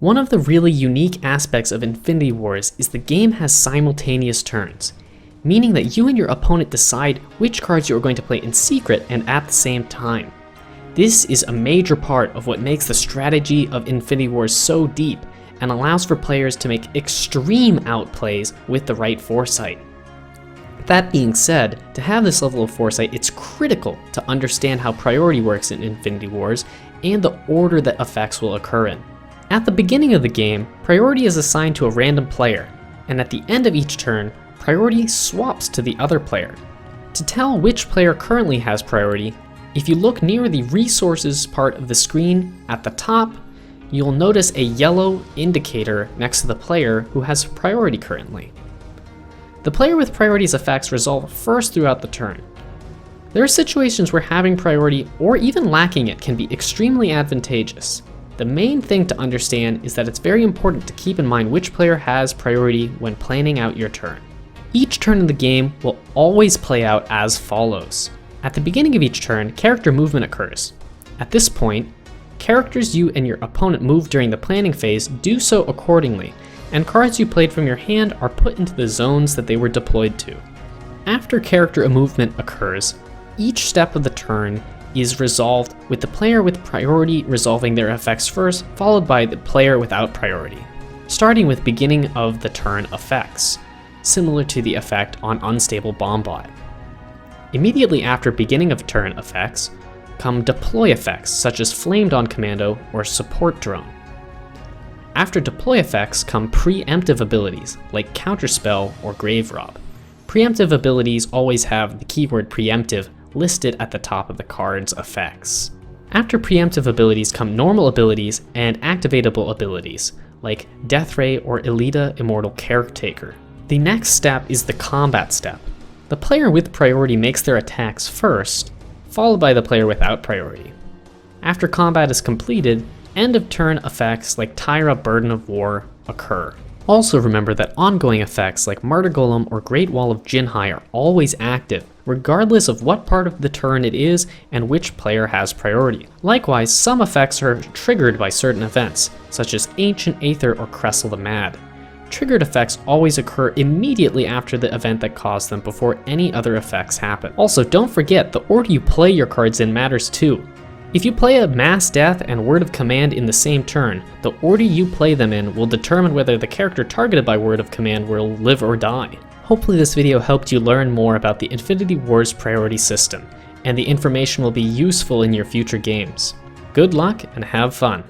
One of the really unique aspects of Infinity Wars is the game has simultaneous turns, meaning that you and your opponent decide which cards you are going to play in secret and at the same time. This is a major part of what makes the strategy of Infinity Wars so deep and allows for players to make extreme outplays with the right foresight. That being said, to have this level of foresight, it's critical to understand how priority works in Infinity Wars and the order that effects will occur in. At the beginning of the game, priority is assigned to a random player, and at the end of each turn, priority swaps to the other player. To tell which player currently has priority, if you look near the resources part of the screen at the top, you'll notice a yellow indicator next to the player who has priority currently. The player with priority's effects resolve first throughout the turn. There are situations where having priority or even lacking it can be extremely advantageous. The main thing to understand is that it's very important to keep in mind which player has priority when planning out your turn. Each turn in the game will always play out as follows. At the beginning of each turn, character movement occurs. At this point, characters you and your opponent move during the planning phase do so accordingly, and cards you played from your hand are put into the zones that they were deployed to. After character movement occurs, each step of the turn is resolved with the player with priority resolving their effects first, followed by the player without priority, starting with beginning of the turn effects, similar to the effect on Unstable Bombot. Immediately after beginning of turn effects come deploy effects such as Flamed on Commando or Support Drone. After deploy effects come preemptive abilities like Counterspell or Grave Rob. Preemptive abilities always have the keyword preemptive listed at the top of the card's effects. After preemptive abilities come normal abilities and activatable abilities like Death Ray or Elita Immortal Caretaker. The next step is the combat step. The player with priority makes their attacks first, followed by the player without priority. After combat is completed, end of turn effects like Tyra Burden of War occur. Also remember that ongoing effects like Martyr Golem or Great Wall of Jinhai are always active, regardless of what part of the turn it is and which player has priority. Likewise, some effects are triggered by certain events, such as Ancient Aether or Cressel the Mad. Triggered effects always occur immediately after the event that caused them before any other effects happen. Also, don't forget, the order you play your cards in matters too. If you play a Mass Death and Word of Command in the same turn, the order you play them in will determine whether the character targeted by Word of Command will live or die. Hopefully this video helped you learn more about the Infinity Wars priority system, and the information will be useful in your future games. Good luck and have fun!